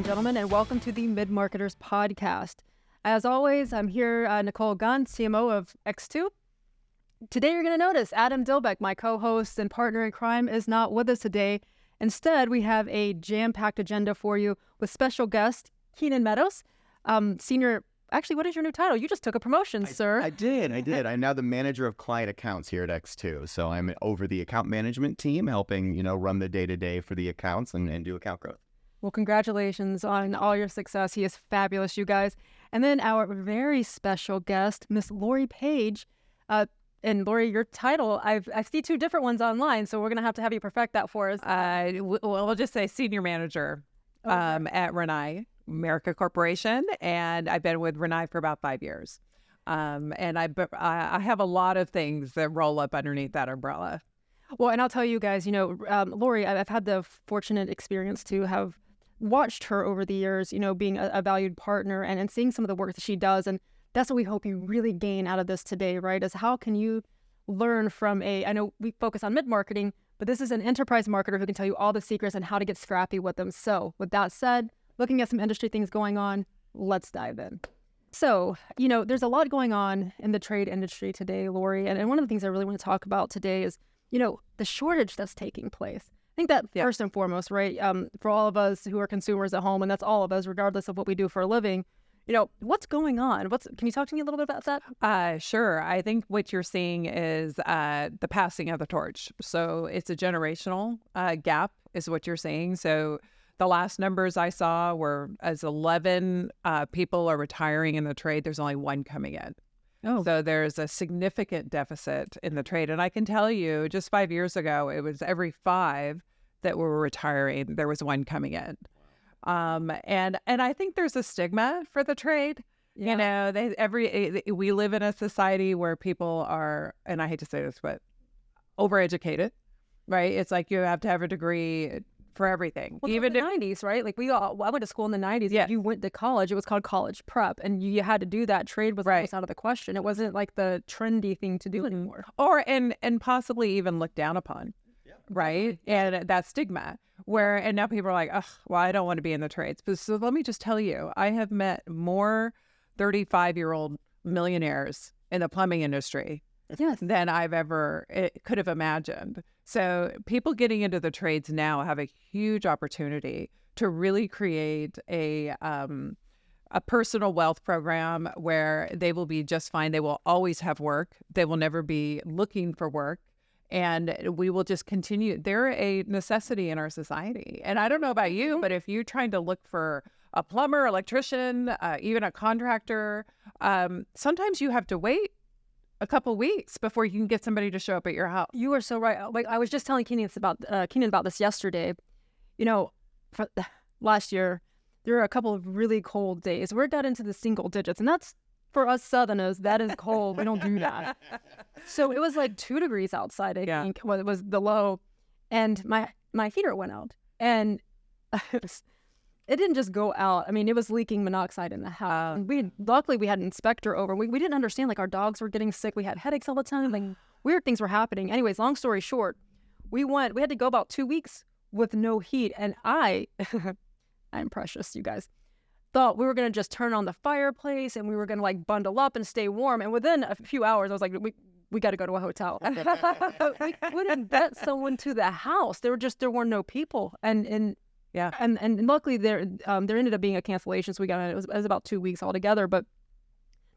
and gentlemen, and welcome to the Mid-Marketers Podcast. As always, I'm here, Nichole Gunn, CMO of Extu. Today, you're going to notice Adam Dilbeck, my co-host and partner in crime, is not with us today. Instead, we have a jam-packed agenda for you with special guest Keenan Meadows, senior. Actually, what is your new title? You just took a promotion, sir. I did. I'm now the manager of client accounts here at Extu. So I'm over the account management team, helping run the day-to-day for the accounts and do account growth. Well, congratulations on all your success. He is fabulous, you guys. And then our very special guest, Miss Lori Page. And Lori, your title, I see two different ones online, so we're going to have you perfect that for us. We'll just say senior manager at Rinnai America Corporation, and I've been with Rinnai for about 5 years. And I have a lot of things that roll up underneath that umbrella. Well, and I'll tell you guys, Lori, I've had the fortunate experience to have watched her over the years, being a valued partner and seeing some of the work that she does. And that's what we hope you really gain out of this today, right? Is how can you learn from I know we focus on mid-marketing, but this is an enterprise marketer who can tell you all the secrets and how to get scrappy with them. So with that said, looking at some industry things going on, let's dive in. So, there's a lot going on in the trade industry today, Lori. And one of the things I really want to talk about today is, the shortage that's taking place. I think that first and foremost, right, for all of us who are consumers at home, and that's all of us, regardless of what we do for a living, what's going on? Can you talk to me a little bit about that? Sure. I think what you're seeing is the passing of the torch. So it's a generational gap is what you're seeing. So the last numbers I saw were as 11 people are retiring in the trade, there's only one coming in. Oh. So there's a significant deficit in the trade. And I can tell you, just 5 years ago, it was every 5 that were retiring, there was one coming in. And I think there's a stigma for the trade. Yeah. We live in a society where people are, and I hate to say this, but overeducated, right? It's like you have to have a degree for everything. Well, even in the 90s, right? Like I went to school in the 90s. Yeah. You went to college. It was called college prep, and you had to do that. Trade was almost out of the question. It wasn't like the trendy thing to do anymore. Or and possibly even looked down upon, right? And that stigma and now people are like, oh, well, I don't want to be in the trades. But so let me just tell you, I have met more 35-year-old millionaires in the plumbing industry than I've ever could have imagined. So people getting into the trades now have a huge opportunity to really create a personal wealth program where they will be just fine. They will always have work. They will never be looking for work. And we will just continue. They're a necessity in our society. And I don't know about you, but if you're trying to look for a plumber, electrician, even a contractor, sometimes you have to wait a couple weeks before you can get somebody to show up at your house. You are so right. Like I was just telling Keenan about this yesterday. For last year, there were a couple of really cold days. We got into the single digits, and that's for us Southerners. That is cold. We don't do that. So it was like 2 degrees outside. I think it was the low, and my heater went out, and it didn't just go out. I mean, it was leaking monoxide in the house. Luckily, we had an inspector over. We didn't understand, like, our dogs were getting sick. We had headaches all the time. Like, weird things were happening. Anyways, long story short, we had to go about 2 weeks with no heat. And I'm precious, you guys, thought we were going to just turn on the fireplace and we were going to, like, bundle up and stay warm. And within a few hours, I was like, we got to go to a hotel. We couldn't get someone to the house. There were no people. And luckily there ended up being a cancellation, so we got it. It was about 2 weeks altogether, but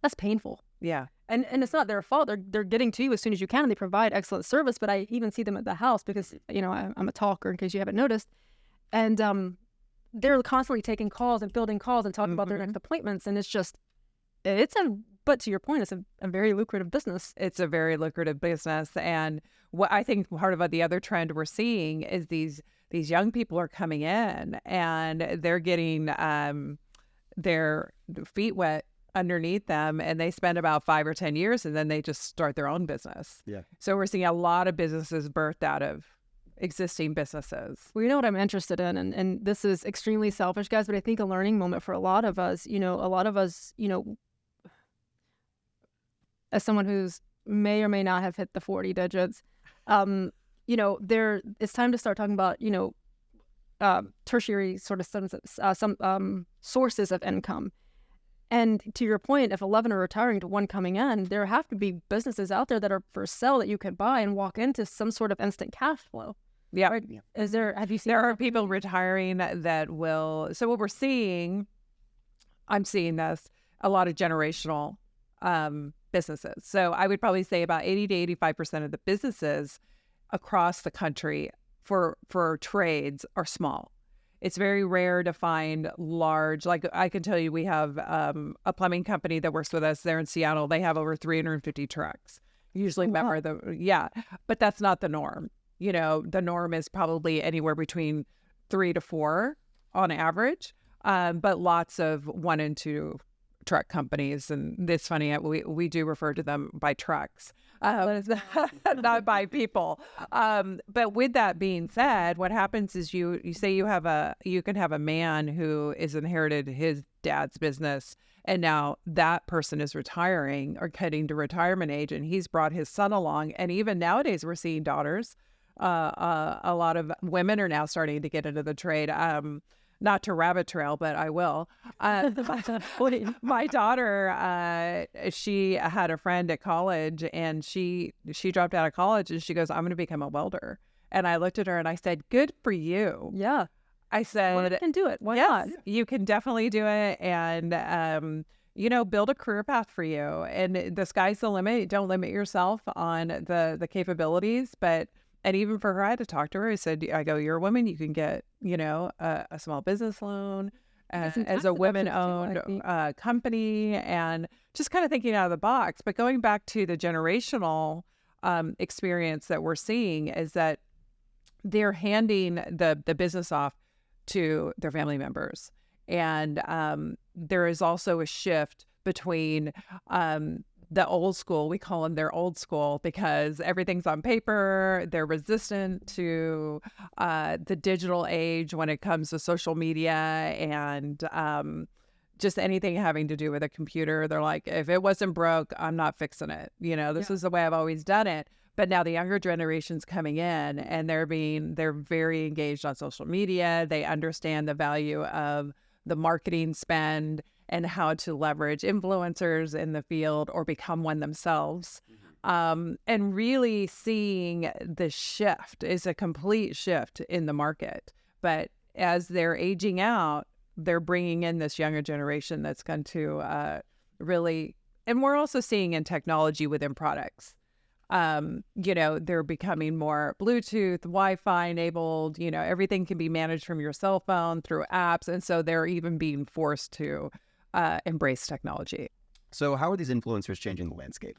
that's painful. Yeah. And it's not their fault. They're getting to you as soon as you can, and they provide excellent service. But I even see them at the house because I'm a talker, in case you haven't noticed, and they're constantly taking calls and fielding calls and talking about their next appointments, and but to your point, it's a very lucrative business. It's a very lucrative business, and what I think part of the other trend we're seeing is these young people are coming in and they're getting their feet wet underneath them, and they spend about 5 or 10 years and then they just start their own business. Yeah. So we're seeing a lot of businesses birthed out of existing businesses. Well, you know what I'm interested in, and this is extremely selfish, guys, but I think a learning moment for a lot of us, as someone who's may or may not have hit the 40 digits, it's time to start talking about, tertiary sort of some sources of income. And to your point, if 11 are retiring to one coming in, there have to be businesses out there that are for sale that you could buy and walk into some sort of instant cash flow. Yeah. Right? Is there? Have you seen? There are people retiring that will. So what we're seeing, I'm seeing this a lot of generational businesses. So I would probably say about 80 to 85% of the businesses across the country for trades are small. It's very rare to find large. Like I can tell you, we have a plumbing company that works with us there in Seattle. They have over 350 trucks. Usually, but that's not the norm. You know, the norm is probably anywhere between 3 to 4 on average, but lots of 1 and 2 truck companies. And it's funny, we do refer to them by trucks, not by people. But with that being said, what happens is you say you can have a man who is inherited his dad's business, and now that person is retiring or heading to retirement age, and he's brought his son along. And even nowadays, we're seeing daughters. A lot of women are now starting to get into the trade. Not to rabbit trail, but I will. My daughter, she had a friend at college, and she dropped out of college, and she goes, "I'm going to become a welder." And I looked at her and I said, "Good for you." Yeah. I said, "Well, you can do it. Why not? You can definitely do it. And, build a career path for you. And the sky's the limit. Don't limit yourself on the capabilities, and even for her, I had to talk to her. I go, "You're a woman. You can get, a small business loan as a women-owned company," and just kind of thinking out of the box. But going back to the generational experience that we're seeing is that they're handing the business off to their family members. And there is also a shift between the old school. We call them their old school because everything's on paper. They're resistant to the digital age when it comes to social media and just anything having to do with a computer. They're like, if it wasn't broke, I'm not fixing it. This is the way I've always done it. But now the younger generation's coming in, and they're very engaged on social media. They understand the value of the marketing spend and how to leverage influencers in the field or become one themselves. And really seeing the shift is a complete shift in the market. But as they're aging out, they're bringing in this younger generation that's going to really, and we're also seeing in technology within products. They're becoming more Bluetooth, Wi-Fi enabled, everything can be managed from your cell phone through apps. And so they're even being forced to embrace technology. So how are these influencers changing the landscape?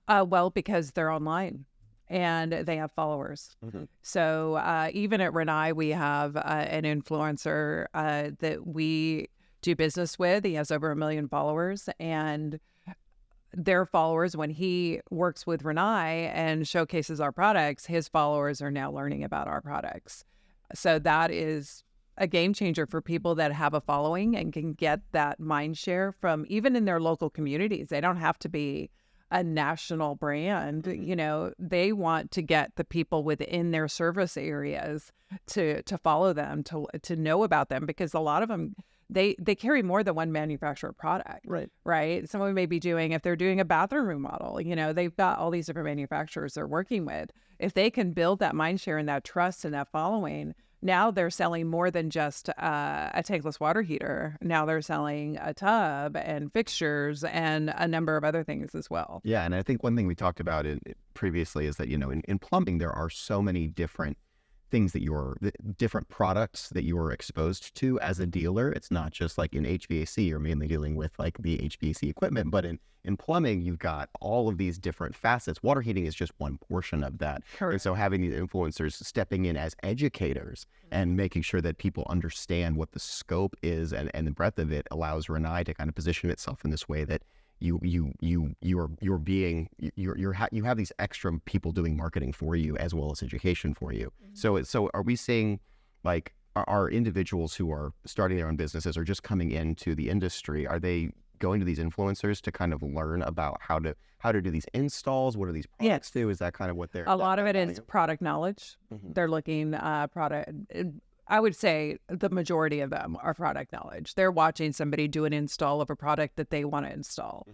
Well, because they're online and they have followers. Mm-hmm. So even at Rinnai, we have an influencer that we do business with. He has over 1 million followers, and their followers, when he works with Rinnai and showcases our products, his followers are now learning about our products. So that is a game changer for people that have a following and can get that mind share from even in their local communities. They don't have to be a national brand. They want to get the people within their service areas to follow them, to know about them, because a lot of them, they carry more than one manufacturer product. Right. Someone may be doing, if they're doing a bathroom remodel, they've got all these different manufacturers they're working with. If they can build that mind share and that trust and that following, now they're selling more than just a tankless water heater. Now they're selling a tub and fixtures and a number of other things as well. Yeah. And I think one thing we talked about previously is that, in plumbing, there are so many different things different products that you are exposed to as a dealer. It's not just like in HVAC, you're mainly dealing with like the HVAC equipment, but in plumbing, you've got all of these different facets. Water heating is just one portion of that. Correct. And so having these influencers stepping in as educators and making sure that people understand what the scope is and the breadth of it allows Rinnai to kind of position itself in this way that you have these extra people doing marketing for you as well as education for you. Mm-hmm. So are we seeing like are individuals who are starting their own businesses or just coming into the industry, are they going to these influencers to kind of learn about how to do these installs? What are these products do? Is that kind of what they're... A lot of it is product knowledge. Mm-hmm. They're looking I would say the majority of them are product knowledge. They're watching somebody do an install of a product that they want to install.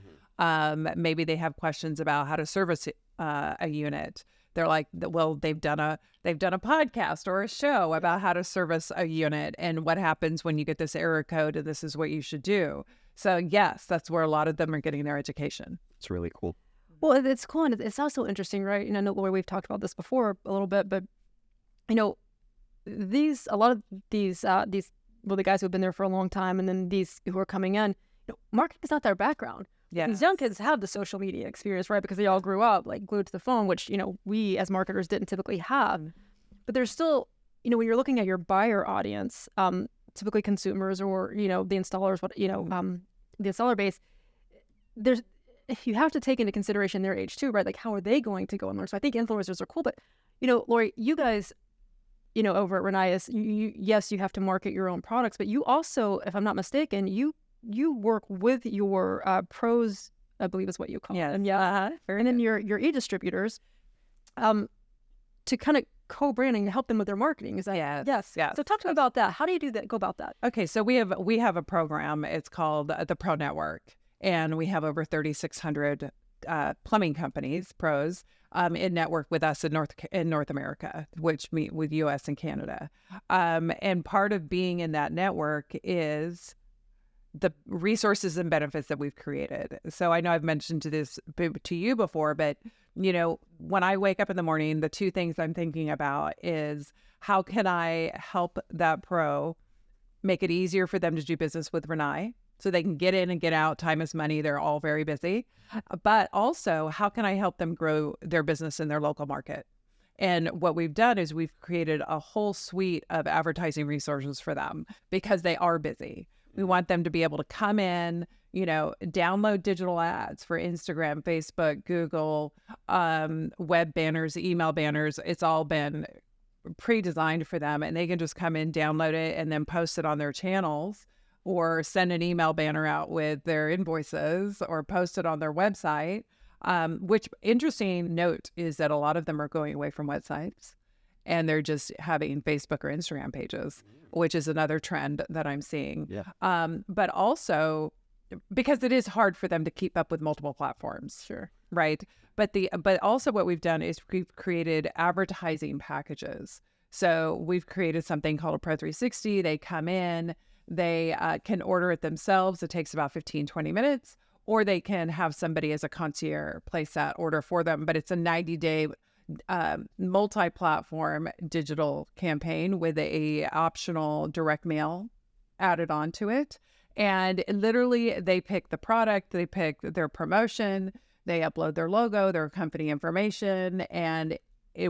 Maybe they have questions about how to service a unit. They're like, well, they've done a podcast or a show about how to service a unit and what happens when you get this error code and this is what you should do. So yes, that's where a lot of them are getting their education. It's really cool. Well, it's cool, and it's also interesting, right? I know, Lori, we've talked about this before a little bit, but a lot of these the guys who've been there for a long time, and then these who are coming in, marketing is not their background. Yeah, these young kids have the social media experience, right? Because they all grew up like glued to the phone, which we as marketers didn't typically have. But there's still, when you're looking at your buyer audience, typically consumers or the installers, the installer base, you have to take into consideration their age too, right? Like, how are they going to go and learn? So I think influencers are cool, but Lori, you guys, over at Rinnai, yes, you have to market your own products, but you also, if I'm not mistaken, you work with your pros, I believe is what you call them. Yeah. And then your e-distributors to kind of co-branding to help them with their marketing. Is that? Yes. So talk to me about that. How do you go about that? Okay, so we have a program. It's called the Pro Network, and we have over 3,600 plumbing companies, pros, in network with us in North America, which meet with U.S. and Canada. And part of being in that network is the resources and benefits that we've created. So I know I've mentioned this to you before, but when I wake up in the morning, the two things I'm thinking about is how can I help that pro make it easier for them to do business with Rinnai so they can get in and get out. Time is money. They're all very busy. But also, how can I help them grow their business in their local market? And what we've done is we've created a whole suite of advertising resources for them because they are busy. We want them to be able to come in, download digital ads for Instagram, Facebook, Google, web banners, email banners. It's all been pre-designed for them, and they can just come in, download it, and then post it on their channels or send an email banner out with their invoices or post it on their website. Which interesting note is that a lot of them are going away from websites and they're just having Facebook or Instagram pages, which is another trend that I'm seeing. Yeah. But also because it is hard for them to keep up with multiple platforms. Sure. Right. But also what we've done is we've created advertising packages. So we've created something called a Pro 360. They come in, they can order it themselves. It takes about 15, 20 minutes, or they can have somebody as a concierge place that order for them. But it's a 90-day multi-platform digital campaign with a optional direct mail added onto it. And literally they pick the product, they pick their promotion, they upload their logo, their company information, and they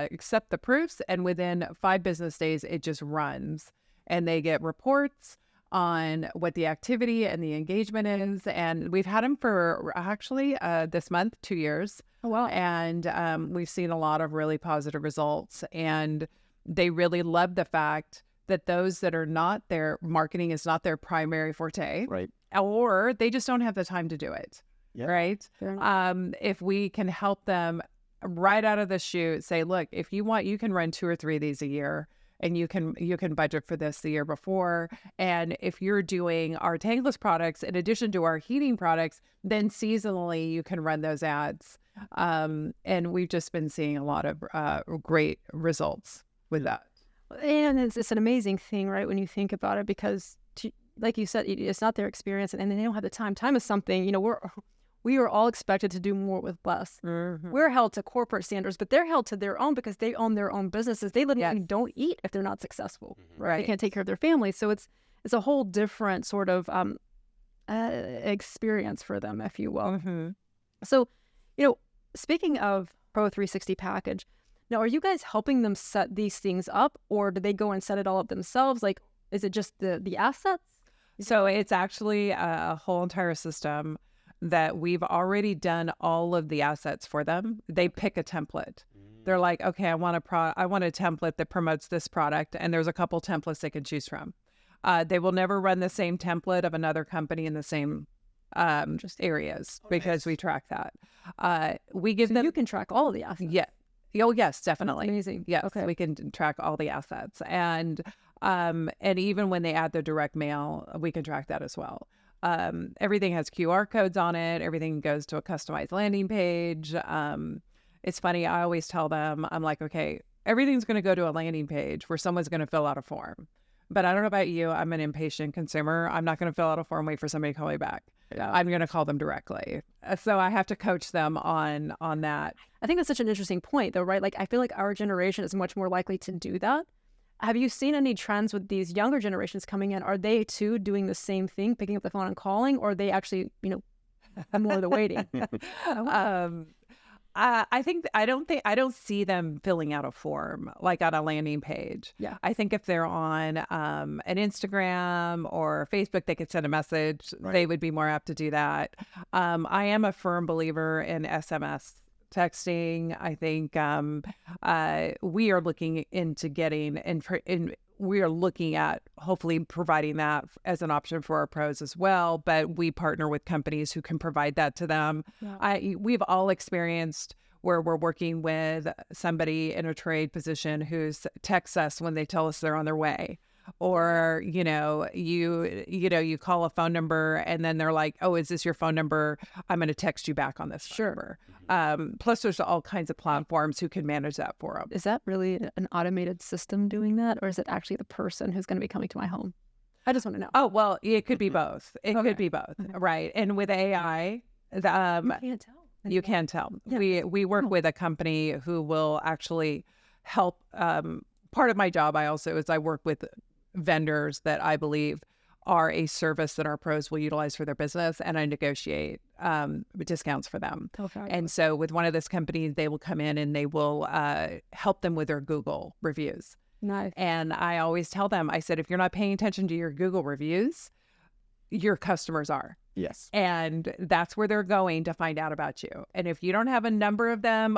accept the proofs, and within 5 business days it just runs, and they get reports on what the activity and the engagement is. And we've had them for actually this month 2 years. Oh wow. And we've seen a lot of really positive results, and they really love the fact that those that are not their marketing is not their primary forte, Right. or they just don't have the time to do it. Yeah. Right. Fair enough. If we can help them right out of the chute, say, look, if you want, you can run 2 or 3 of these a year, and you can budget for this the year before. And if you're doing our tankless products in addition to our heating products, then seasonally you can run those ads. And we've just been seeing a lot of great results with that. And it's an amazing thing, right, when you think about it, because like you said, it's not their experience, and they don't have the time. Time is something, we are all expected to do more with less. Mm-hmm. We're held to corporate standards, but they're held to their own because they own their own businesses. They literally don't eat if they're not successful. Right. They can't take care of their family. So it's a whole different sort of experience for them, if you will. Mm-hmm. So, speaking of Pro 360 package, now, are you guys helping them set these things up, or do they go and set it all up themselves? Like, is it just the assets? So it's actually a whole entire system that we've already done all of the assets for them. They pick a template. They're like, okay, I want a template that promotes this product, and there's a couple templates they can choose from. They will never run the same template of another company in the same just areas, because we track that. We give them. You can track all of the assets. Yeah. Oh, yes, definitely. Amazing. Yes, Okay. we can track all the assets, and even when they add the direct mail, we can track that as well. Everything has QR codes on it. Everything goes to a customized landing page. It's funny. I always tell them, I'm like, okay, everything's going to go to a landing page where someone's going to fill out a form. But I don't know about you. I'm an impatient consumer. I'm not going to fill out a form, wait for somebody to call me back. Yeah. I'm going to call them directly. So I have to coach them on that. I think that's such an interesting point, though, right? Like, I feel like our generation is much more likely to do that. Have you seen any trends with these younger generations coming in? Are they too doing the same thing, picking up the phone and calling, or are they actually, more of the waiting? I don't see them filling out a form like on a landing page. Yeah. I think if they're on an Instagram or Facebook, they could send a message. Right. They would be more apt to do that. I am a firm believer in SMS texting. I think we are looking into getting we are looking at hopefully providing that as an option for our pros as well. But we partner with companies who can provide that to them. Yeah. We've all experienced where we're working with somebody in a trade position who's texts us when they tell us they're on their way. Or, you call a phone number and then they're like, oh, is this your phone number? I'm going to text you back on this number. Plus, there's all kinds of platforms who can manage that for them. Is that really an automated system doing that? Or is it actually the person who's going to be coming to my home? I just want to know. Oh, well, it could be both. It could be both. Right. And with AI, you can't tell. You can tell. Yeah. We work with a company who will actually help. Part of my job I work with vendors that I believe are a service that our pros will utilize for their business, and I negotiate discounts for them. And so with one of those companies, they will come in and they will help them with their Google reviews. Nice. And I always tell them, I said, if you're not paying attention to your Google reviews, your customers are. Yes. And that's where they're going to find out about you. And if you don't have a number of them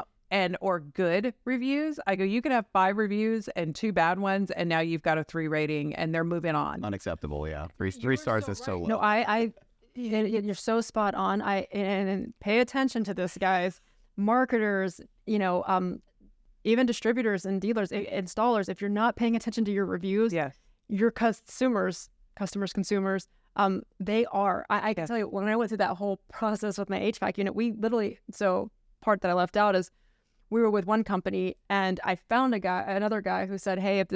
or good reviews, I go, you can have 5 reviews and 2 bad ones, and now you've got a 3 rating and they're moving on. Unacceptable. Yeah. Three stars is so low. No, you're so spot on. And pay attention to this, guys. Marketers, even distributors and dealers, installers, if you're not paying attention to your reviews, your consumers, they are. I can tell you, when I went through that whole process with my HVAC unit, we literally, part that I left out is we were with one company and I found another guy who said, hey, if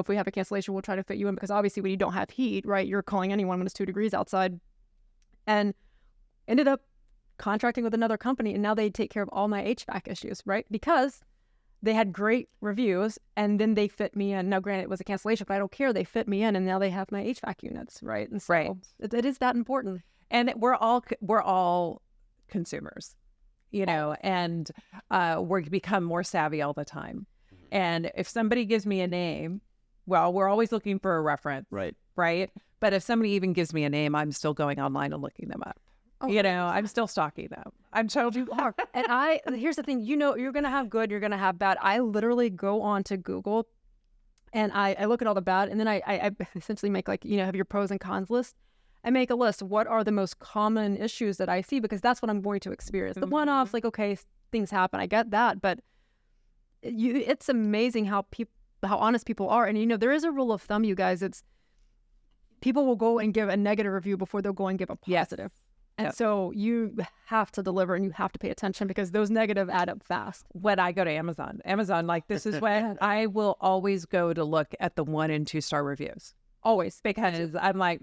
we have a cancellation, we'll try to fit you in, because obviously when you don't have heat, right, you're calling anyone when it's 2 degrees outside. And ended up contracting with another company, and now they take care of all my HVAC issues, right? Because they had great reviews, and then they fit me in. Now, granted, it was a cancellation, but I don't care. They fit me in, and now they have my HVAC units, right? And so it is that important. And we're all consumers, and we become more savvy all the time. And if somebody gives me a name, well, we're always looking for a reference, right? But if somebody even gives me a name, I'm still going online and looking them up. I'm still stalking them. I'm told you are. And here's the thing, you're going to have good, you're going to have bad. I literally go on to Google and I look at all the bad, and then I essentially make have your pros and cons list. I make a list. What are the most common issues that I see? Because that's what I'm going to experience. The one-offs, okay, things happen. I get that. But it's amazing how honest people are. And, there is a rule of thumb, you guys. It's people will go and give a negative review before they'll go and give a positive. And so you have to deliver and you have to pay attention, because those negative add up fast. When I go to Amazon, this is when I will always go to look at the 1 and 2 star reviews. Always. Because I'm like,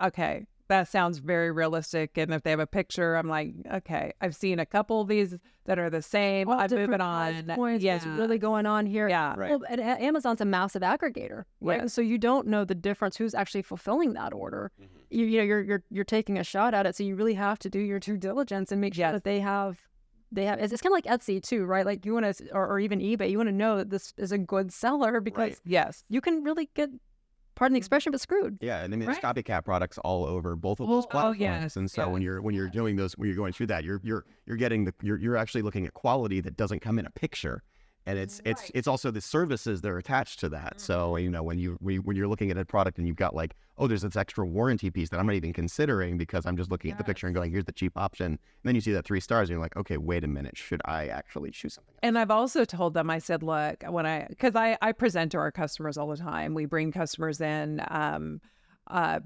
okay, that sounds very realistic. And if they have a picture, I'm like, okay, I've seen a couple of these that are the same. I'm moving on. What's really going on here? Yeah. Right. Well, and Amazon's a massive aggregator, right? And so you don't know the difference who's actually fulfilling that order. You're taking a shot at it, so you really have to do your due diligence and make sure that they have. It's kind of like Etsy too, right? Like you want to, or even eBay, you want to know that this is a good seller, because you can really get, pardon the expression, but screwed. Yeah, and I mean, there's copycat products all over both of those platforms. And so when you're doing those, when you're going through that, you're getting you're actually looking at quality that doesn't come in a picture. And it's also the services that are attached to that. So, you know, when you're looking at a product and you've got like, oh, there's this extra warranty piece that I'm not even considering because I'm just looking at the picture and going, here's the cheap option. And then you see that 3 stars and you're like, okay, wait a minute, should I actually choose something else? And I've also told them, I said, look, because I present to our customers all the time. We bring customers in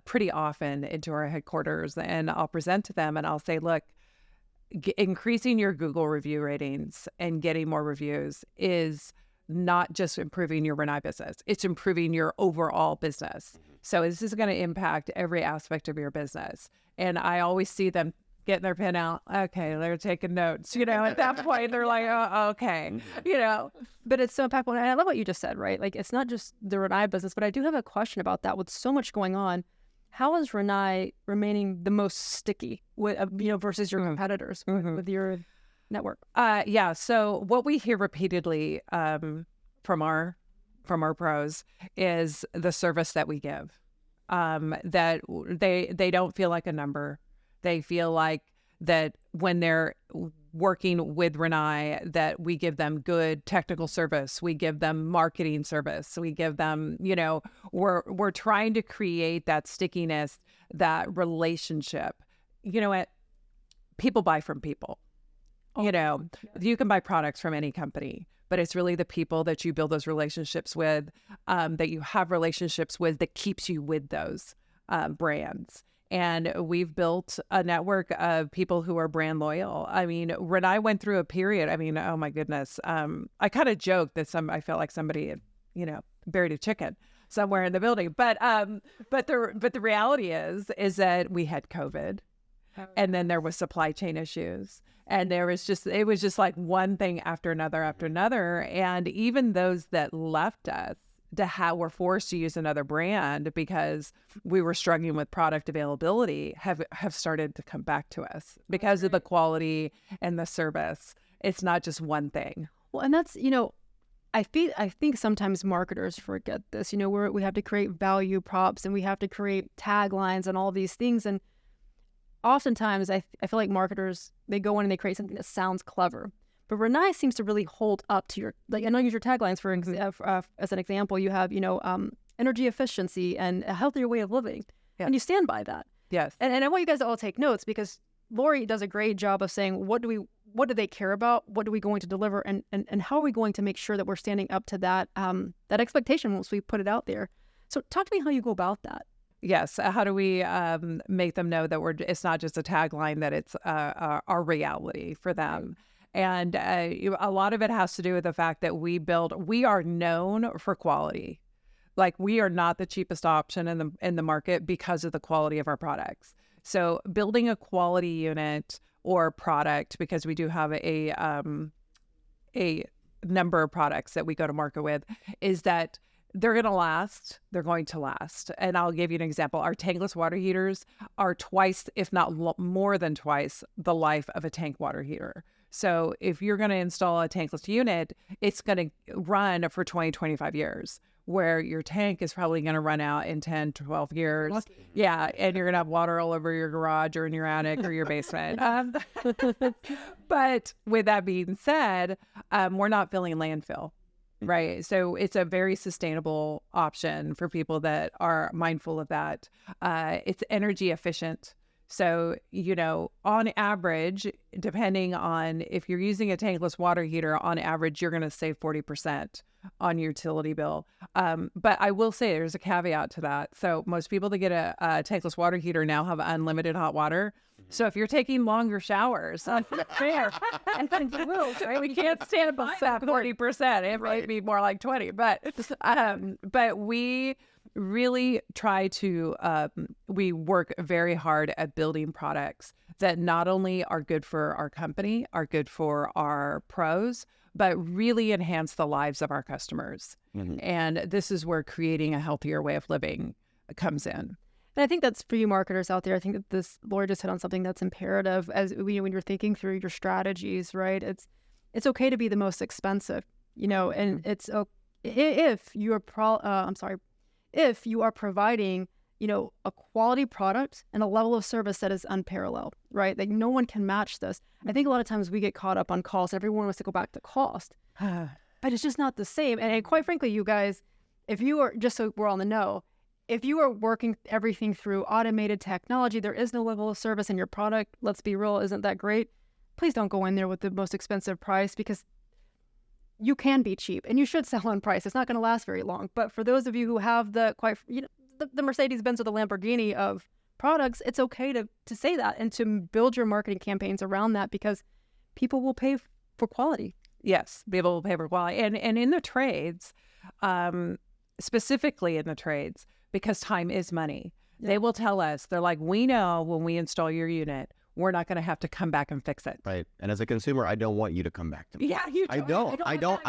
pretty often into our headquarters, and I'll present to them and I'll say, look, increasing your Google review ratings and getting more reviews is not just improving your Rinnai business. It's improving your overall business. So this is going to impact every aspect of your business. And I always see them getting their pen out. Okay, they're taking notes. You know, at that point, they're like, oh, okay, you know. But it's so impactful. And I love what you just said, right? Like, it's not just the Rinnai business, but I do have a question about that. With so much going on, how is Rinnai remaining the most sticky with, versus your competitors with your network? Yeah. So what we hear repeatedly from our pros is the service that we give. That they don't feel like a number. They feel like that when they're working with Rinnai, that we give them good technical service, we give them marketing service, we give them, you know, we're trying to create that stickiness, that relationship. You know what? People buy from people. You know, you can buy products from any company, but it's really the people that you build those relationships with, that you have relationships with, that keeps you with those brands. And we've built a network of people who are brand loyal. I mean, Rinnai went through a period. I mean, oh my goodness. I kind of joked that I felt like somebody had, you know, buried a chicken somewhere in the building. But the reality is that we had COVID, and then there was supply chain issues, and it was just like one thing after another after another. And even those that left us were forced to use another brand because we were struggling with product availability have started to come back to us because of the quality and the service. It's not just one thing. Well, and that's, you know, I think sometimes marketers forget this. You know, we have to create value props and we have to create taglines and all these things. And oftentimes I feel like marketers, they go in and they create something that sounds clever. But Rinnai seems to really hold up to your, like, and I'll use your taglines for as an example. You have, you know, energy efficiency and a healthier way of living, and you stand by that. Yes. And I want you guys to all take notes because Lori does a great job of saying what do they care about, what are we going to deliver, and how are we going to make sure that we're standing up to that that expectation once we put it out there. So talk to me how you go about that. Yes. How do we make them know that it's not just a tagline, that it's our reality for them? And a lot of it has to do with the fact that we are known for quality. Like, we are not the cheapest option in the market because of the quality of our products. So building a quality unit or product, because we do have a number of products that we go to market with, is that they're going to last. They're going to last. And I'll give you an example. Our tankless water heaters are twice, if not more than twice, the life of a tank water heater. So if you're going to install a tankless unit, it's going to run for 20, 25 years, where your tank is probably going to run out in 10, 12 years. Lucky. Yeah. And you're going to have water all over your garage or in your attic or your basement. But with that being said, we're not filling landfill, right? So it's a very sustainable option for people that are mindful of that. It's energy efficient. So, you know, on average, depending on if you're using a tankless water heater, on average, you're going to save 40% on your utility bill. But I will say there's a caveat to that. So most people that get a tankless water heater now have unlimited hot water. So if you're taking longer showers, fair. Right? We can't stand above 40%. It might be more like 20. But we really try to, we work very hard at building products that not only are good for our company, are good for our pros, but really enhance the lives of our customers. Mm-hmm. And this is where creating a healthier way of living comes in. And I think that's for you marketers out there. I think that Lori just hit on something that's imperative as when you're thinking through your strategies, right? It's okay to be the most expensive, you know, and it's if you are if you are providing, you know, a quality product and a level of service that is unparalleled, right? Like, no one can match this. I think a lot of times we get caught up on cost. Everyone wants to go back to cost. but it's just not the same. And quite frankly, you guys, if you are, just so we're on the know, if you are working everything through automated technology, there is no level of service, and your product, let's be real, isn't that great, please don't go in there with the most expensive price, because you can be cheap and you should sell on price. It's not going to last very long. But for those of you who have the Mercedes-Benz or the Lamborghini of products, it's okay to say that and to build your marketing campaigns around that, because people will pay for quality. Yes, people will pay for quality. And in the trades, specifically in the trades, because time is money, they will tell us, they're like, we know when we install your unit, we're not going to have to come back and fix it. Right. And as a consumer, I don't want you to come back to me. Yeah, you don't. I don't.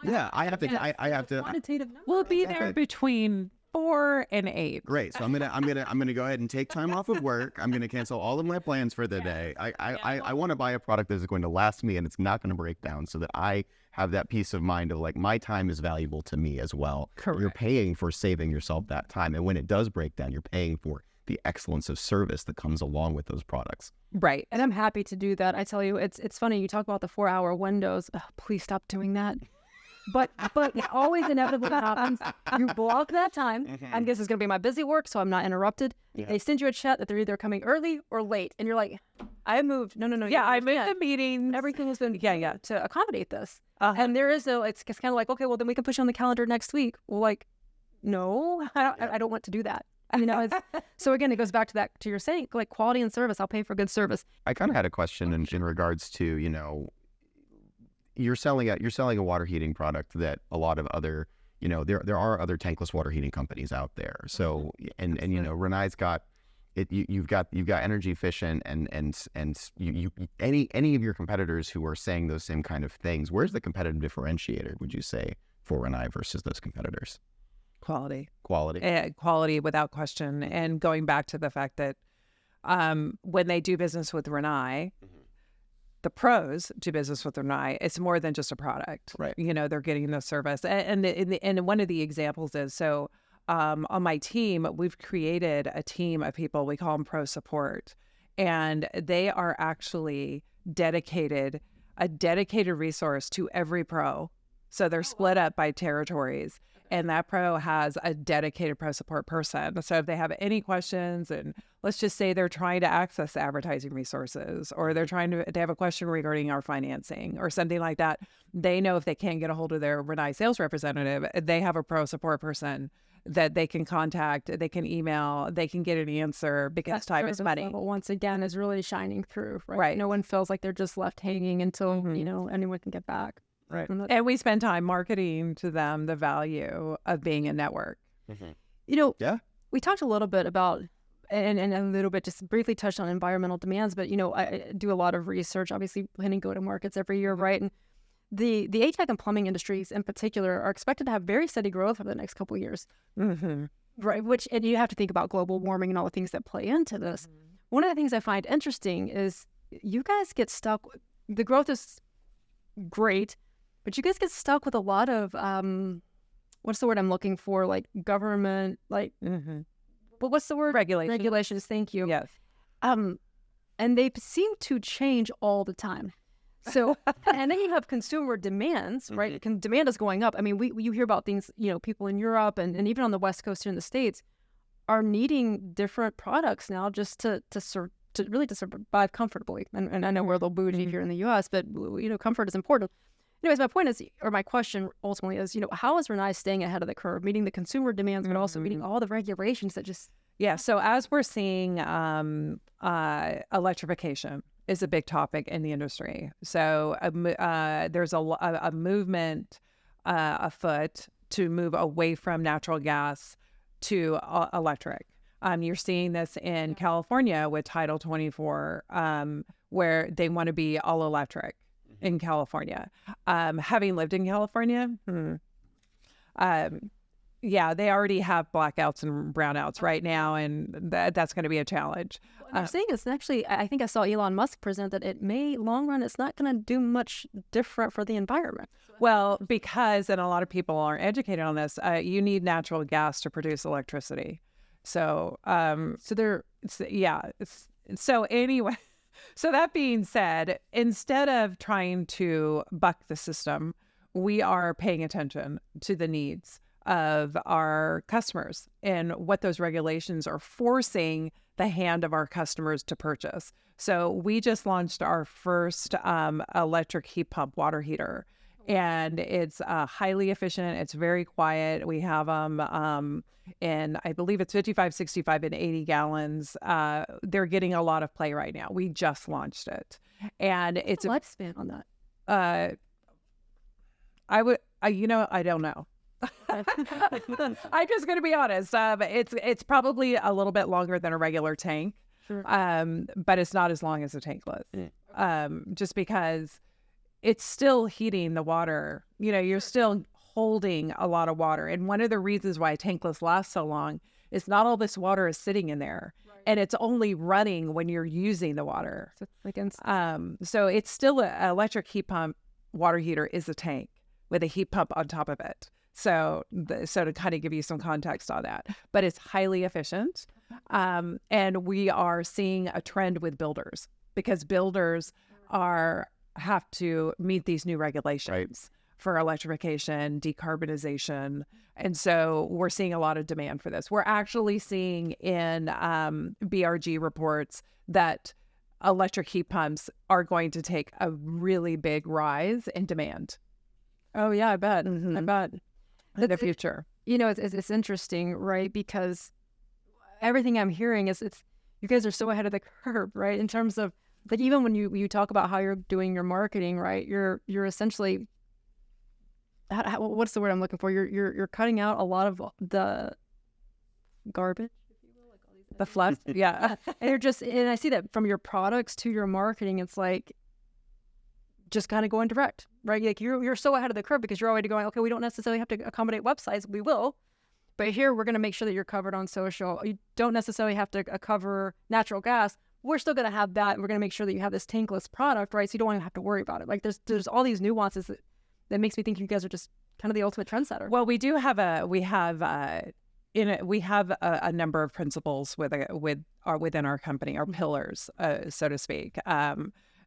Yeah, I have to. We'll be there between 4 and 8. Great. So I'm gonna go ahead and take time off of work. I'm gonna cancel all of my plans for the day. I want to buy a product that is going to last me and it's not going to break down, so that I have that peace of mind of like, my time is valuable to me as well. Correct. You're paying for saving yourself that time, and when it does break down, you're paying for the excellence of service that comes along with those products. Right. And I'm happy to do that. I tell you, it's funny. You talk about the 4-hour windows. Ugh, please stop doing that. But it always inevitably happens. You block that time. I guess it's going to be my busy work, so I'm not interrupted. Yeah. They send you a chat that they're either coming early or late. And you're like, I moved. No. Yeah, I moved the meeting. Everything has been to accommodate this. And there is it's kind of like, okay, well, then we can push you on the calendar next week. Well, like, no, I don't want to do that. You know, so again, it goes back to that, to your saying, like, quality and service. I'll pay for good service. I kind of had a question in regards to, you know, you're selling a water heating product that a lot of other, you know, there are other tankless water heating companies out there. So and you know, Rinnai's got it. You've got energy efficient and you any of your competitors who are saying those same kind of things. Where's the competitive differentiator, would you say, for Rinnai versus those competitors? Quality without question. And going back to the fact that when they do business with Rinnai, the pros do business with Rinnai, it's more than just a product. Right. You know, they're getting the service. And one of the examples is, so on my team, we've created a team of people, we call them pro support. And they are actually a dedicated resource to every pro. So they're split up by territories. And that pro has a dedicated pro support person. So if they have any questions, and let's just say they're trying to access advertising resources, or they're trying to have a question regarding our financing or something like that, they know if they can't get a hold of their Rinnai sales representative, they have a pro support person that they can contact, they can email, they can get an answer, because time is money. Once again, is really shining through, right? No one feels like they're just left hanging until, you know, anyone can get back. Right. And we spend time marketing to them the value of being a network. You know, we talked a little bit about, and a little bit just briefly touched on environmental demands, but, you know, I do a lot of research, obviously planning go-to-markets every year, right? And the HVAC and plumbing industries in particular are expected to have very steady growth over the next couple of years. Right. And you have to think about global warming and all the things that play into this. One of the things I find interesting is you guys get stuck. The growth is great, but you guys get stuck with a lot of, what's the word I'm looking for? Like government, like, but what's the word? Regulations. Thank you. Yes. And they seem to change all the time. So, and then you have consumer demands, right? Demand is going up. I mean, you hear about things, you know, people in Europe and even on the West Coast here in the States are needing different products now just to really survive comfortably. And I know we're a little bougie here in the U.S., but, you know, comfort is important. Anyways, my point is, or my question ultimately is, you know, how is Rinnai staying ahead of the curve, meeting the consumer demands, but also meeting all the regulations that just... Yeah, so as we're seeing, electrification is a big topic in the industry. So there's a movement afoot to move away from natural gas to electric. You're seeing this in California with Title 24, where they want to be all electric in California. Having lived in California, they already have blackouts and brownouts right now, and that's going to be a challenge. I'm saying it's actually, I think I saw Elon Musk present that it may, long run, it's not going to do much different for the environment. Well, because, and a lot of people aren't educated on this, you need natural gas to produce electricity. So anyway, so that being said, instead of trying to buck the system, we are paying attention to the needs of our customers and what those regulations are forcing the hand of our customers to purchase. So we just launched our first electric heat pump water heater, and it's highly efficient. It's very quiet. We have them and I believe it's 55, 65, and 80 gallons. They're getting a lot of play right now. We just launched it, and it's a lifespan on that. I don't know. I'm just going to be honest. It's probably a little bit longer than a regular tank, Sure. but it's not as long as a tankless. Just because it's still heating the water. You're still holding a lot of water. And one of the reasons why a tankless lasts so long is not all this water is sitting in there, and it's only running when you're using the water. So it's still an electric heat pump water heater is a tank with a heat pump on top of it. So to kind of give you some context on that, but it's highly efficient. And we are seeing a trend with builders, because builders have to meet these new regulations for electrification, decarbonization. And so we're seeing a lot of demand for this. We're actually seeing in BRG reports that electric heat pumps are going to take a really big rise in demand. Oh yeah, I bet. Mm-hmm. I bet. In the future. It's interesting, right? Because everything I'm hearing is you guys are so ahead of the curve, right? In terms of, like, even when you talk about how you're doing your marketing, right? You're essentially, what's the word I'm looking for? You're cutting out a lot of the garbage, the fluff. Yeah. And I see that from your products to your marketing. It's like just kind of going direct, right? Like you're so ahead of the curve because you're already going, okay, we don't necessarily have to accommodate websites. We will. But here we're going to make sure that you're covered on social. You don't necessarily have to cover natural gas. We're still going to have that. We're going to make sure that you have this tankless product, right? So you don't even have to worry about it. Like there's all these nuances that makes me think you guys are just kind of the ultimate trendsetter. Well, we have a number of principles within our company, our pillars, so to speak.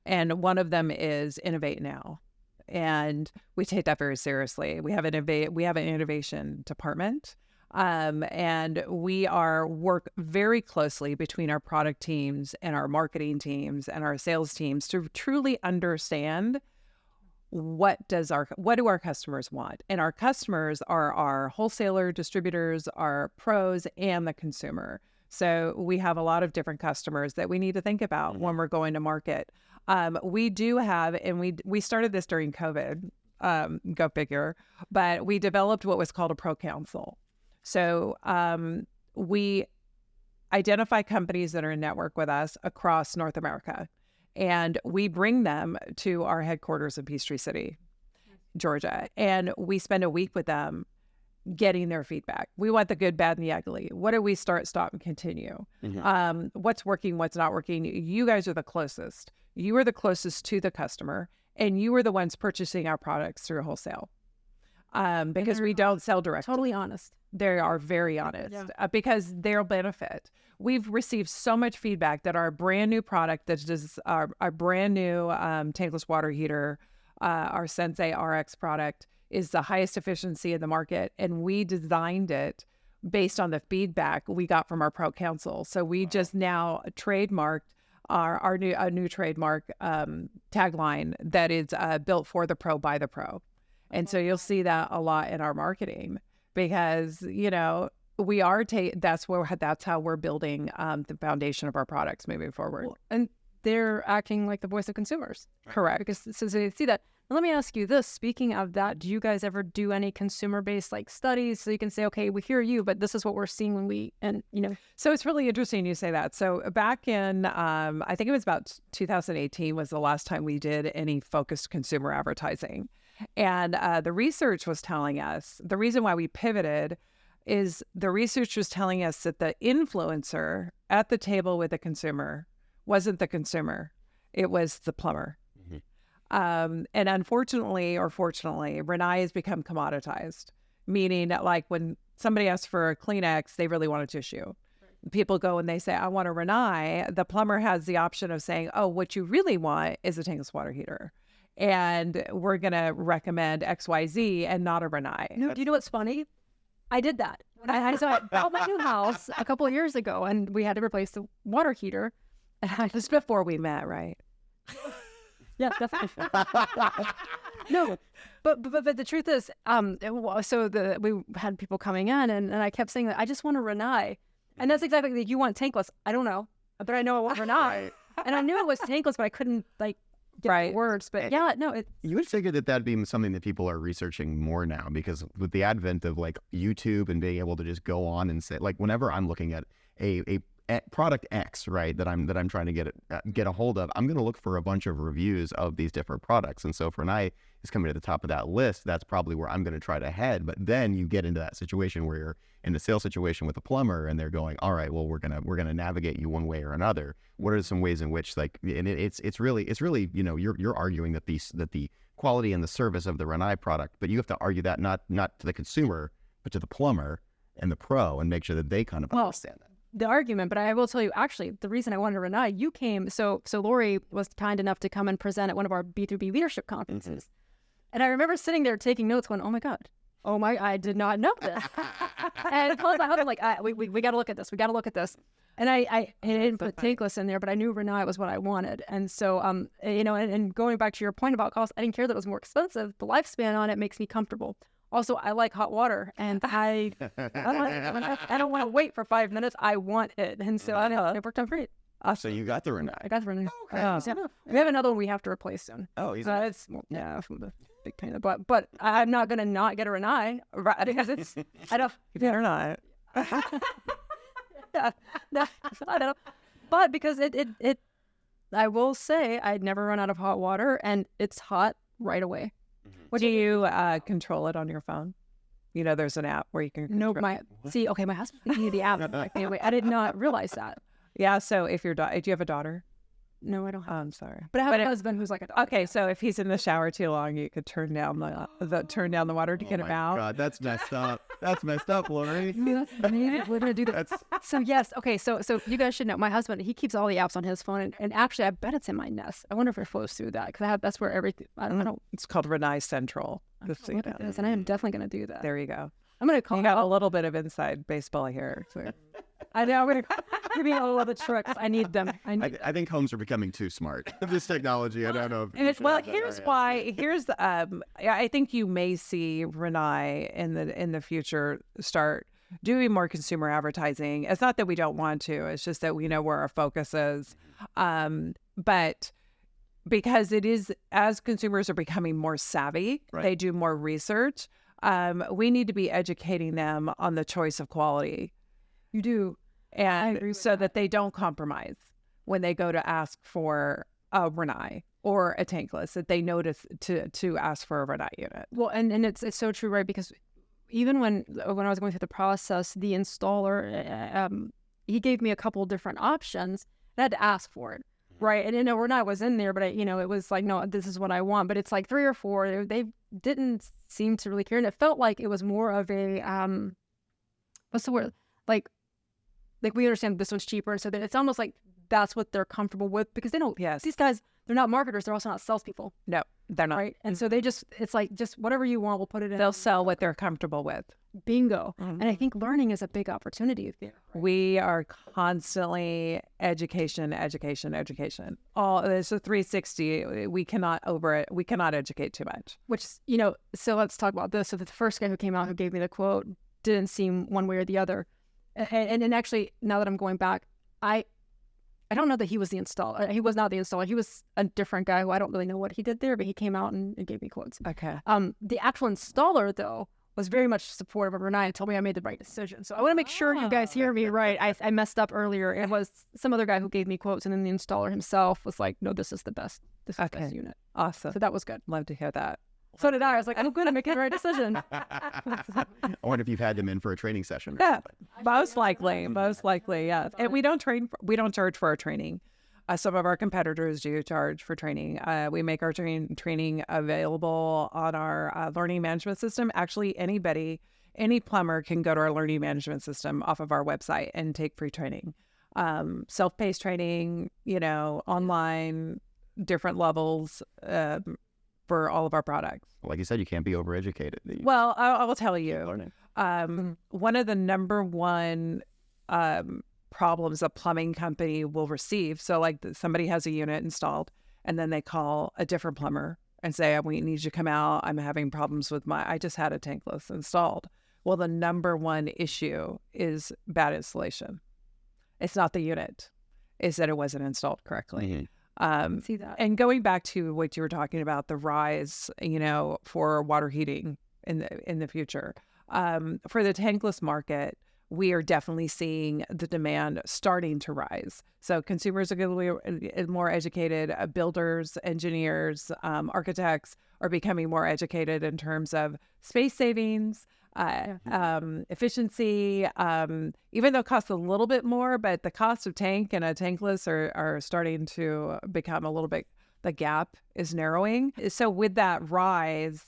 And one of them is innovate now. And we take that very seriously. We have an innovation department. And we work very closely between our product teams and our marketing teams and our sales teams to truly understand what do our customers want. And our customers are our wholesaler, distributors, our pros, and the consumer. So we have a lot of different customers that we need to think about when we're going to market. We do have, and we started this during COVID, go figure, but we developed what was called a pro council. So we identify companies that are in network with us across North America, and we bring them to our headquarters in Peachtree City, Georgia, and we spend a week with them getting their feedback. We want the good, bad, and the ugly. What do we start, stop, and continue? Mm-hmm. What's working, what's not working? You guys are the closest. You are the closest to the customer, and you are the ones purchasing our products through wholesale. Because we don't sell direct. Totally honest. They are very honest because they'll benefit. We've received so much feedback that our brand new product, that is our brand new tankless water heater, our Sensei RX product, is the highest efficiency in the market. And we designed it based on the feedback we got from our pro council. So we just now trademarked our new trademark tagline that is built for the pro by the pro. And so you'll see that a lot in our marketing because, we are that's how we're building the foundation of our products moving forward. Well, and they're acting like the voice of consumers. Correct. Because so they see that. Now, let me ask you this. Speaking of that, do you guys ever do any consumer-based studies so you can say, okay, we hear you, but this is what we're seeing So it's really interesting you say that. So back in, I think it was about 2018 was the last time we did any focused consumer advertising. And the research was telling us, the reason why we pivoted is the research was telling us that the influencer at the table with the consumer wasn't the consumer, it was the plumber. Mm-hmm. And unfortunately or fortunately, Rinnai has become commoditized, meaning that when somebody asks for a Kleenex, they really want a tissue. Right. People go and they say, I want a Rinnai. The plumber has the option of saying, oh, what you really want is a tankless water heater. and we're going to recommend XYZ and not a Rinnai. No, do you know what's funny? I did that. I bought my new house a couple of years ago, and we had to replace the water heater. Just before we met, right? Yeah, definitely. No, but the truth is, we had people coming in, and I kept saying that I just want a Rinnai, and that's exactly like, you want tankless. I don't know, but I know I want Rinnai, and I knew it was tankless, but I couldn't get the words. But yeah, no, you would figure that that'd be something that people are researching more now, because with the advent of like YouTube and being able to just go on and say, like, whenever I'm looking at a product X, right, that I'm trying to get a hold of, I'm going to look for a bunch of reviews of these different products. And so if Rinnai is coming to the top of that list, that's probably where I'm going to try to head. But then you get into that situation where you're in a sales situation with a plumber, and they're going, all right, well, we're gonna navigate you one way or another. What are some ways in which, like, and it's really, you know, you're arguing that the quality and the service of the Rinnai product, but you have to argue that not to the consumer, but to the plumber and the pro, and make sure that they kind of understand that. The argument, but I will tell you, actually, the reason I wanted Rinnai, you came, so Lori was kind enough to come and present at one of our B2B leadership conferences. And I remember sitting there taking notes going, I did not know this. And I told my husband, like, we got to look at this. We got to look at this. And I didn't put tankless in there, but I knew Rinnai was what I wanted. And so, you know, and going back to your point about cost, I didn't care that it was more expensive. The lifespan on it makes me comfortable. Also, I like hot water, and I don't want to wait for 5 minutes. I want it, and so it worked out great. So you got the Rinnai. I got the Rinnai. Okay. We have another one we have to replace soon. Oh, he's it's from the big pain in the butt. But I'm not gonna not get a Rinnai, right? Because it's I don't. You better not. Yeah, no, I don't. But because it, I will say I'd never run out of hot water, and it's hot right away. Do you control it on your phone? You know, there's an app where you can control. No, my husband's thinking of the app. Anyway, I did not realize that. Yeah, so if do you have a daughter? No, I don't have. I'm sorry. But I have a husband who's like a dog. Okay, so if he's in the shower too long, you could turn down the water to get him out. God, that's messed up. That's messed up, Lori. We're gonna do that. So yes, okay. So you guys should know, my husband, he keeps all the apps on his phone, and actually, I bet it's in my Nest. I wonder if it flows through that, because that's where everything. I don't. It's called Rinnai Central. What it is, and I am definitely gonna do that. There you go. I'm gonna call. You got a little bit of inside baseball here. So. I know. I'm gonna give me all of the tricks. I need them. I think homes are becoming too smart. This technology, I don't know. And here's why. I think you may see Rinnai in the future start doing more consumer advertising. It's not that we don't want to. It's just that we know where our focus is. But because it is, as consumers are becoming more savvy, they do more research. We need to be educating them on the choice of quality. You do. And so that they don't compromise when they go to ask for a Rinnai or a tankless, that they notice to ask for a Rinnai unit. Well, and it's so true, right? Because even when I was going through the process, the installer, he gave me a couple different options, and I had to ask for it, right? And Rinnai was in there, but it was like, no, this is what I want. But it's like 3 or 4. They didn't seem to really care, and it felt like it was more of a what's the word? Like we understand this one's cheaper, so that it's almost like that's what they're comfortable with, because they don't. Yes. These guys, they're not marketers. They're also not salespeople. No, they're not. Right. And so it's like, just whatever you want, we'll put it in. They'll sell what they're comfortable with. Bingo. And I think learning is a big opportunity there. Right? We are constantly education. All it's a 360. We cannot educate too much. Which, so let's talk about this. So the first guy who came out who gave me the quote didn't seem one way or the other. And actually, now that I'm going back, I don't know that he was the installer. He was not the installer. He was a different guy who I don't really know what he did there, but he came out and gave me quotes. Okay. The actual installer, though, was very much supportive of Rinnai and told me I made the right decision. So I want to make sure you guys hear me right. I messed up earlier. It was some other guy who gave me quotes, and then the installer himself was like, no, this is the best. This is the best unit. Awesome. So that was good. Love to hear that. So did I. I was like, I'm good at making the right decision. I wonder if you've had them in for a training session. Yeah, most likely, yeah. And we don't charge for our training. Some of our competitors do charge for training. We make our training available on our learning management system. Actually, any plumber can go to our learning management system off of our website and take free training. Self-paced training, online, different levels. for all of our products. Like you said, you can't be overeducated. Well, I will tell you, Learning. one of the number one problems a plumbing company will receive. So like somebody has a unit installed and then they call a different plumber and say, we need you to come out. I'm having problems with I just had a tankless installed. Well, the number one issue is bad installation. It's not the unit. It's that it wasn't installed correctly. See that. And going back to what you were talking about, the rise, for water heating in the future, for the tankless market, we are definitely seeing the demand starting to rise. So consumers are going to be more educated. Builders, engineers, architects are becoming more educated in terms of space savings, efficiency, even though it costs a little bit more, but the cost of tank and a tankless are starting to become a little bit, the gap is narrowing. So with that rise,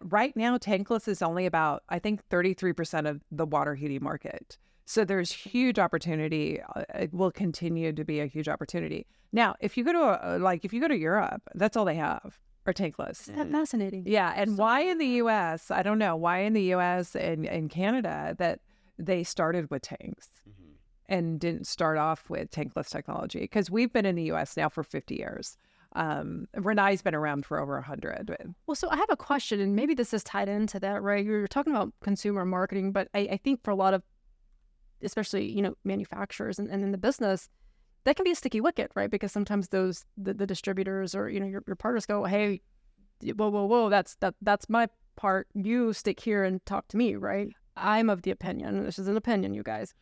right now, tankless is only about, I think, 33% of the water heating market. So there's huge opportunity. It will continue to be a huge opportunity. Now, if you go to Europe, that's all they have are tankless. Isn't that fascinating? Yeah, and why in the U.S.? I don't know why in the U.S. and Canada that they started with tanks and didn't start off with tankless technology, because we've been in the U.S. now for 50 years. Rinnai's been around for over 100. Well, so I have a question, and maybe this is tied into that, right? You're talking about consumer marketing, but I think for a lot of, especially, manufacturers and in the business, that can be a sticky wicket, right? Because sometimes the distributors or, your partners go, hey, whoa, that's my part. You stick here and talk to me, right? I'm of the opinion, this is an opinion, you guys,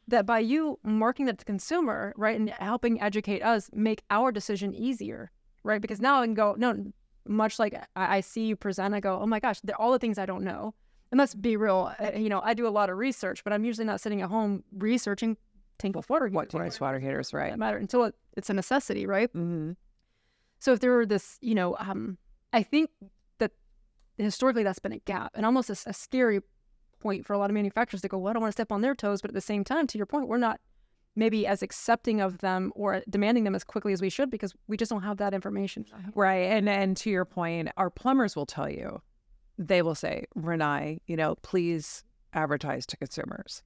that by you marketing that to consumer, right, and helping educate us, make our decision easier, right? Because now I can go, no, much like I see you present, I go, oh my gosh, they're all the things I don't know. And let's be real, I do a lot of research, but I'm usually not sitting at home researching tankless water heaters. Tankless water heaters, right? Matter until it's a necessity, right? Mm-hmm. So if there were this, I think that historically that's been a gap and almost a scary point for a lot of manufacturers to go, well, I don't want to step on their toes, but at the same time, to your point, we're not maybe as accepting of them or demanding them as quickly as we should because we just don't have that information. Right. And to your point, our plumbers will tell you, they will say, Rinnai, please advertise to consumers,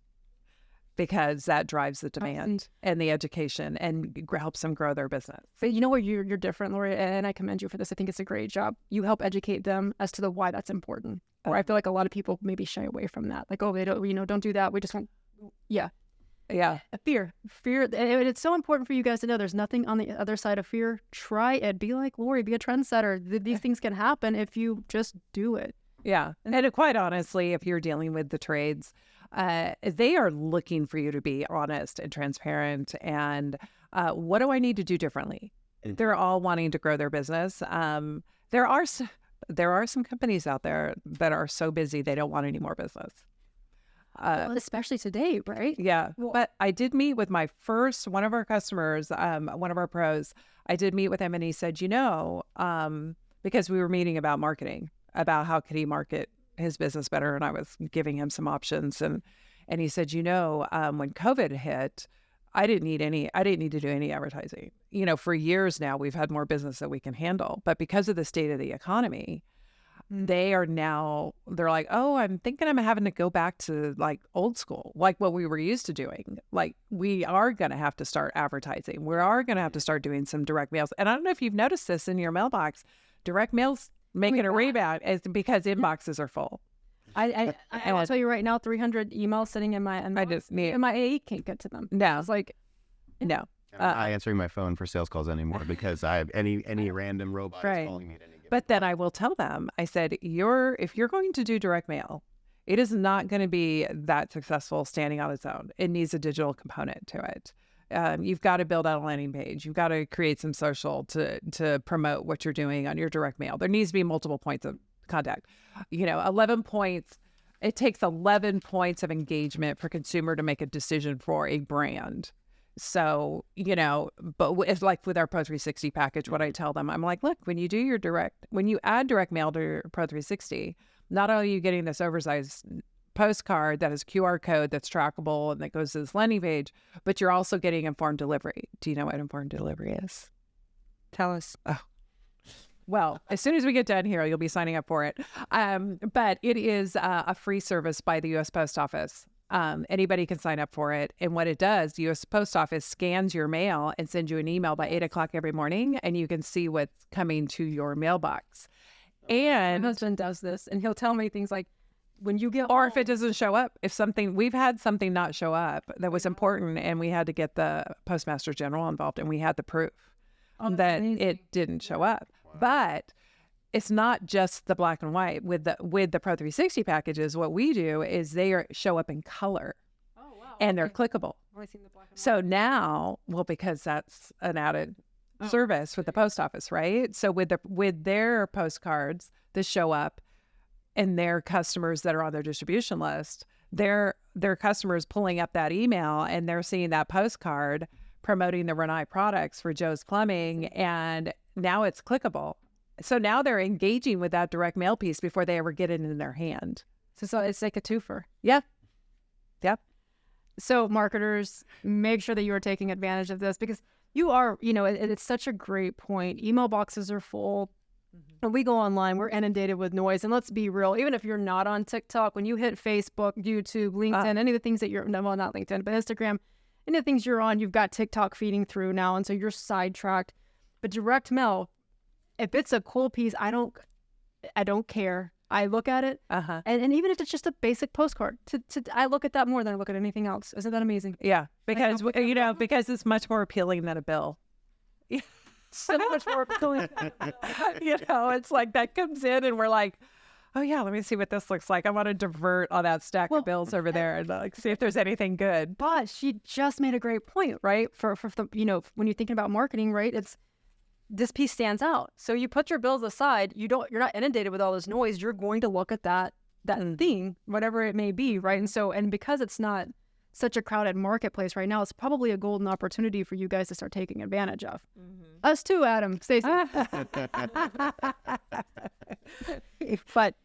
because that drives the demand and the education and helps them grow their business. But you know where you're different, Lori, and I commend you for this. I think it's a great job. You help educate them as to the why that's important. Or I feel like a lot of people maybe shy away from that. Like, oh, they don't, don't do that. We just want, yeah. Fear. And it's so important for you guys to know there's nothing on the other side of fear. Try it. Be like Lori. Be a trendsetter. These things can happen if you just do it. Yeah. And quite honestly, if you're dealing with the trades, they are looking for you to be honest and transparent. And what do I need to do differently? They're all wanting to grow their business. There are some companies out there that are so busy they don't want any more business. Well, especially today, right? Yeah. But I did meet with one of our customers, one of our pros. I did meet with him and he said, because we were meeting about marketing, about how could he market his business better, and I was giving him some options, and he said, when COVID hit, I didn't need to do any advertising. For years now, we've had more business that we can handle, but because of the state of the economy, they're like, oh, I'm thinking I'm having to go back to like old school, like what we were used to doing. Like we are going to have to start advertising. We are going to have to start doing some direct mails. And I don't know if you've noticed this in your mailbox, direct mails making a rebound because inboxes are full. I will tell you right now, 300 emails sitting in my inbox. And my AE can't get to them. No, it's like no. I'm not answering my phone for sales calls anymore because I have any random robot is calling me at any given But then I will tell them, I said, if you're going to do direct mail, it is not going to be that successful standing on its own. It needs a digital component to it. You've got to build out a landing page. You've got to create some social to promote what you're doing on your direct mail. There needs to be multiple points of contact. 11 points. It takes 11 points of engagement for consumer to make a decision for a brand. So, but it's like with our Pro 360 package, what I tell them, I'm like, look, when you add direct mail to your Pro 360, not only are you getting this oversized postcard that has QR code that's trackable and that goes to this landing page, but you're also getting informed delivery. Do you know what informed delivery is? Tell us. Oh, Well, as soon as we get done here, you'll be signing up for it. But it is a free service by the U.S. Post Office. Anybody can sign up for it. And what it does, the U.S. Post Office scans your mail and sends you an email by 8 o'clock every morning, and you can see what's coming to your mailbox. And My husband does this, and he'll tell me things like, when you get or if it doesn't show up, if something, we've had something not show up that was important, and we had to get the Postmaster General involved, and we had the proof that it didn't show up. But it's not just the black and white. With the Pro 360 packages, what we do is show up in color. Oh, wow. And they're clickable. I've only seen the black and So now, well, because that's an added service with the post office, right? So with their postcards that show up and their customers that are on their distribution list, their customers pulling up that email and they're seeing that postcard promoting the Rinnai products for Joe's Plumbing, and now it's clickable. So now they're engaging with that direct mail piece before they ever get it in their hand. So it's like a twofer. Yeah. Yep. So marketers, make sure that you are taking advantage of this, because you are, it's such a great point. Email boxes are full. When we go online, we're inundated with noise. And let's be real, even if you're not on TikTok, when you hit Facebook, YouTube, LinkedIn, any of the things that well, not LinkedIn, but Instagram, any of the things you're on, you've got TikTok feeding through now. And so you're sidetracked. But direct mail, if it's a cool piece, I don't care. I look at it. And even if it's just a basic postcard, I look at that more than I look at anything else. Isn't that amazing? Yeah. Because, because it's much more appealing than a bill. So much more appealing. It's like that comes in and we're like, oh yeah, let me see what this looks like. I want to divert all that stack of bills over there and see if there's anything good. But she just made a great point, right? For the, when you're thinking about marketing, right? It's this piece stands out. So you put your bills aside. You're not inundated with all this noise. You're going to look at that thing, whatever it may be, right? And because it's not such a crowded marketplace right now, it's probably a golden opportunity for you guys to start taking advantage of. Us too, Adam, Stacey. But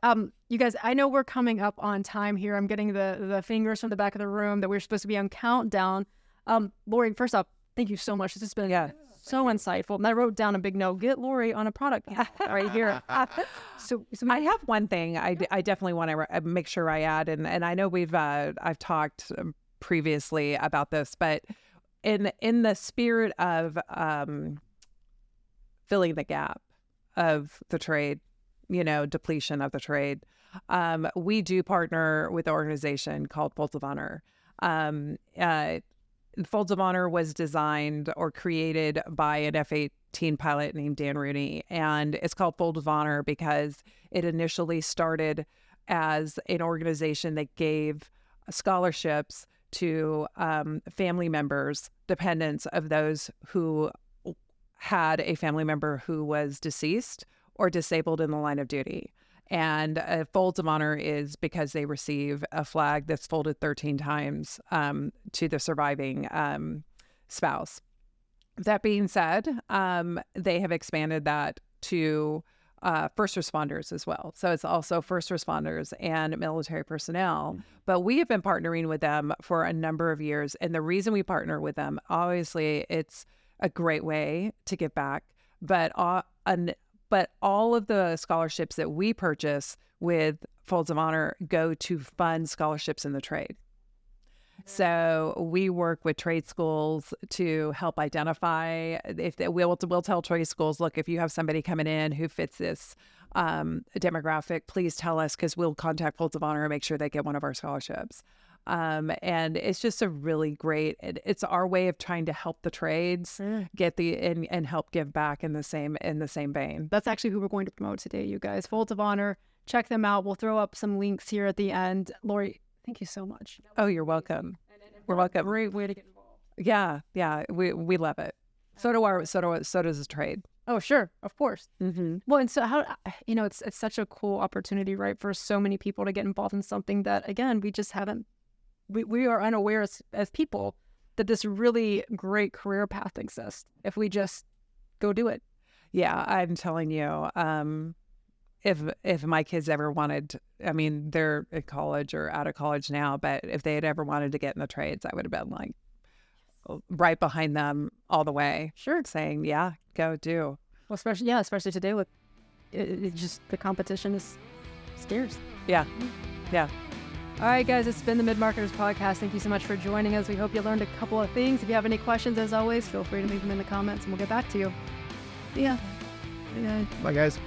you guys, I know we're coming up on time here. I'm getting the fingers from the back of the room that we're supposed to be on countdown. Lori, first up, thank you so much. This has been so insightful. And I wrote down a big note. Get Lori on a product right here. So I have one thing I definitely want to make sure I add, and I know I've talked previously about this, but in the spirit of filling the gap of the trade, depletion of the trade, we do partner with an organization called Folds of Honor. Folds of Honor was designed or created by an F-18 pilot named Dan Rooney, and it's called Folds of Honor because it initially started as an organization that gave scholarships to family members, dependents of those who had a family member who was deceased or disabled in the line of duty. And Folds of Honor is because they receive a flag that's folded 13 times to the surviving spouse. That being said, they have expanded that to first responders as well. So it's also first responders and military personnel. But we have been partnering with them for a number of years. And the reason we partner with them, obviously, it's a great way to give back. But all of the scholarships that we purchase with Folds of Honor go to fund scholarships in the trade. So we work with trade schools to help identify we'll tell trade schools, look, if you have somebody coming in who fits this demographic, please tell us, because we'll contact Folds of Honor and make sure they get one of our scholarships. And it's just a really great, it's our way of trying to help the trades get and help give back in the same vein. That's actually who we're going to promote today, you guys. Folds of Honor, check them out. We'll throw up some links here at the end. Lori, thank you so much. Oh, you're welcome. We're welcome. Great way to get involved. Yeah. We love it. So does the trade. Oh, sure. Of course. Mm-hmm. Well, and so how, it's such a cool opportunity, right? For so many people to get involved in something that, again, we just haven't, we are unaware as people that this really great career path exists if we just go do it. Yeah, I'm telling you, if my kids ever wanted, they're in college or out of college now, but if they had ever wanted to get in the trades, I would have been like right behind them all the way. Sure. Saying, yeah, go do. Well, especially today with it just the competition is scarce. Yeah. All right, guys, it's been the Mid-Marketers Podcast. Thank you so much for joining us. We hope you learned a couple of things. If you have any questions, as always, feel free to leave them in the comments and we'll get back to you. See ya. Bye, guys.